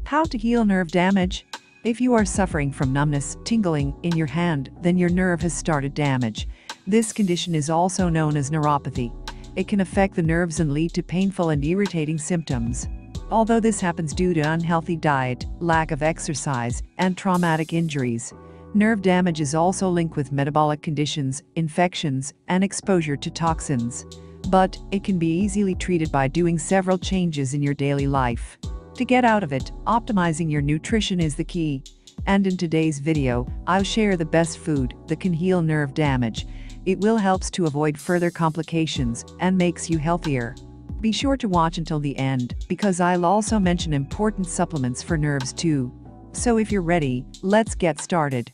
How to heal nerve damage? If you are suffering from numbness, tingling in your hand, then your nerve has started damage. This condition is also known as neuropathy. It can affect the nerves and lead to painful and irritating symptoms. Although this happens due to unhealthy diet, lack of exercise, and traumatic injuries, nerve damage is also linked with metabolic conditions, infections, and exposure to toxins. But it can be easily treated by doing several changes in your daily life. To get out of it, optimizing your nutrition is the key. And in today's video, I'll share the best food that can heal nerve damage. It will help to avoid further complications and makes you healthier. Be sure to watch until the end, because I'll also mention important supplements for nerves too. So if you're ready, let's get started.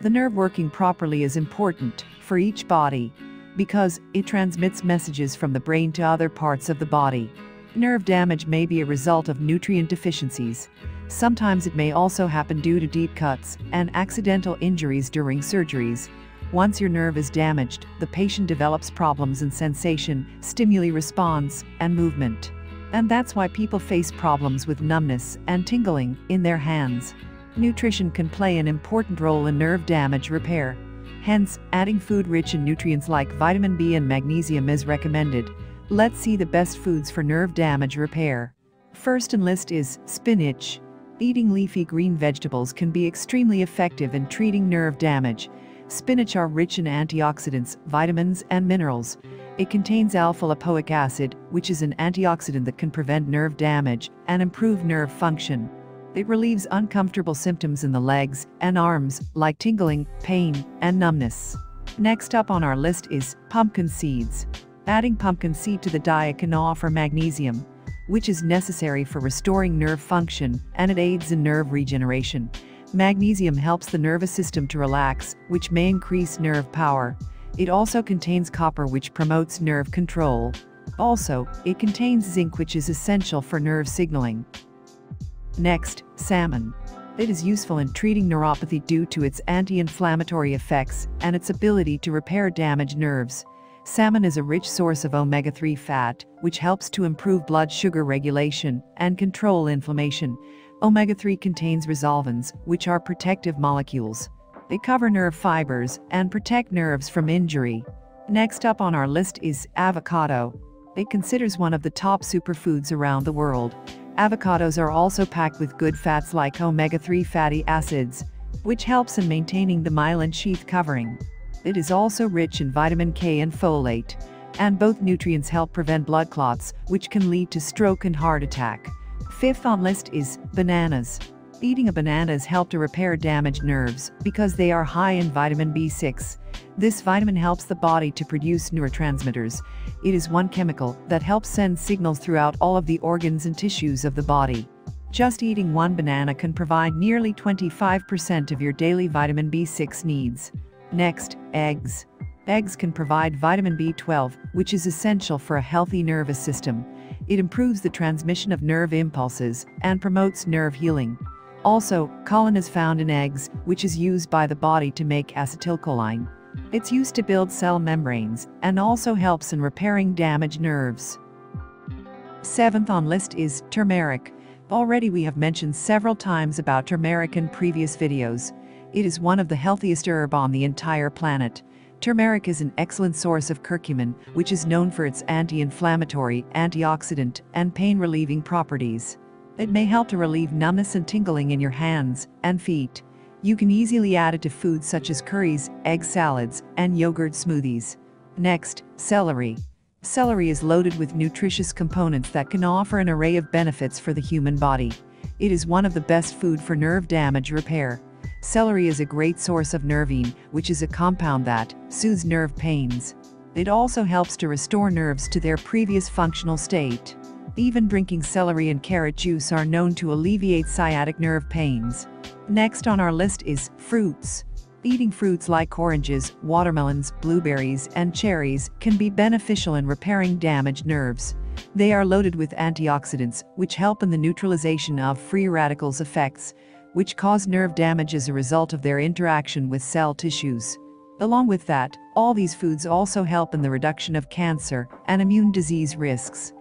The nerve working properly is important for each body because it transmits messages from the brain to other parts of the body. Nerve damage may be a result of nutrient deficiencies. Sometimes it may also happen due to deep cuts and accidental injuries during surgeries. Once your nerve is damaged, the patient develops problems in sensation, stimuli response, and movement. And that's why people face problems with numbness and tingling in their hands. Nutrition can play an important role in nerve damage repair. Hence, adding food rich in nutrients like vitamin B and magnesium is recommended. Let's see the best foods for nerve damage repair. First on list is spinach. Eating leafy green vegetables can be extremely effective in treating nerve damage. Spinach are rich in antioxidants, vitamins, and minerals. It contains alpha-lipoic acid, which is an antioxidant that can prevent nerve damage and improve nerve function. It relieves uncomfortable symptoms in the legs and arms, like tingling, pain, and numbness. Next up on our list is pumpkin seeds. Adding pumpkin seed to the diet can offer magnesium, which is necessary for restoring nerve function, and it aids in nerve regeneration. Magnesium helps the nervous system to relax, which may increase nerve power. It also contains copper, which promotes nerve control. Also, it contains zinc, which is essential for nerve signaling. Next, salmon. It is useful in treating neuropathy due to its anti-inflammatory effects and its ability to repair damaged nerves. Salmon is a rich source of omega-3 fat, which helps to improve blood sugar regulation and control inflammation. Omega-3 contains resolvins, which are protective molecules. They cover nerve fibers and protect nerves from injury. Next up on our list is avocado. It considers one of the top superfoods around the world. Avocados are also packed with good fats like omega-3 fatty acids, which helps in maintaining the myelin sheath covering. It is also rich in vitamin K and folate, and both nutrients help prevent blood clots, which can lead to stroke and heart attack. Fifth on list is bananas. Eating a banana is help to repair damaged nerves because they are high in vitamin B6. This vitamin helps the body to produce neurotransmitters. It is one chemical that helps send signals throughout all of the organs and tissues of the body. Just eating one banana can provide nearly 25% of your daily vitamin B6 needs. Next, eggs. Eggs can provide vitamin B12, which is essential for a healthy nervous system. It improves the transmission of nerve impulses and promotes nerve healing. Also, choline is found in eggs, which is used by the body to make acetylcholine. It's used to build cell membranes and also helps in repairing damaged nerves. Seventh on list is turmeric. Already we have mentioned several times about turmeric in previous videos. It is one of the healthiest herbs on the entire planet. Turmeric is an excellent source of curcumin, which is known for its anti-inflammatory, antioxidant, and pain-relieving properties. It may help to relieve numbness and tingling in your hands and feet. You can easily add it to foods such as curries, egg salads, and yogurt smoothies. Next, celery. Celery is loaded with nutritious components that can offer an array of benefits for the human body. It is one of the best food for nerve damage repair. Celery is a great source of nervine, which is a compound that soothes nerve pains. It also helps to restore nerves to their previous functional state. Even drinking celery and carrot juice are known to alleviate sciatic nerve pains. Next on our list is fruits. Eating fruits like oranges, watermelons, blueberries, and cherries can be beneficial in repairing damaged nerves. They are loaded with antioxidants, which help in the neutralization of free radicals effects, which cause nerve damage as a result of their interaction with cell tissues. Along with that, all these foods also help in the reduction of cancer and immune disease risks.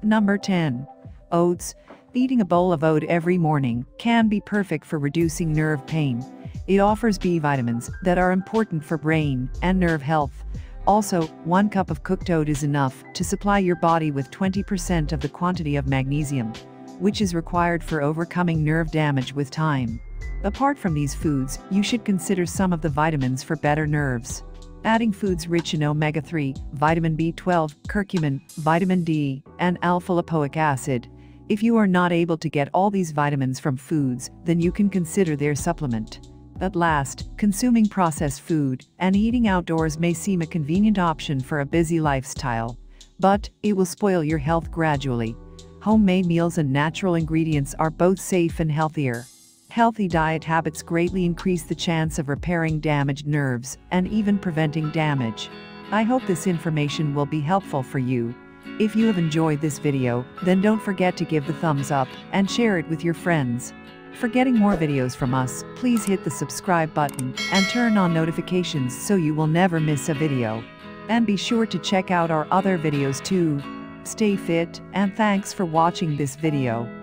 Number 10. Oats. Eating a bowl of oat every morning can be perfect for reducing nerve pain. It offers B vitamins that are important for brain and nerve health. Also, 1 cup of cooked oat is enough to supply your body with 20% of the quantity of magnesium, which is required for overcoming nerve damage with time. Apart from these foods, you should consider some of the vitamins for better nerves. Adding foods rich in omega-3, vitamin B12, curcumin, vitamin D, and alpha-lipoic acid. If you are not able to get all these vitamins from foods, then you can consider their supplement. At last, consuming processed food and eating outdoors may seem a convenient option for a busy lifestyle, but it will spoil your health gradually. Homemade meals and natural ingredients are both safe and healthier. Healthy diet habits greatly increase the chance of repairing damaged nerves and even preventing damage. I hope this information will be helpful for you. If you have enjoyed this video, then don't forget to give the thumbs up and share it with your friends. For getting more videos from us, please hit the subscribe button and turn on notifications so you will never miss a video. And be sure to check out our other videos too. Stay fit, and thanks for watching this video.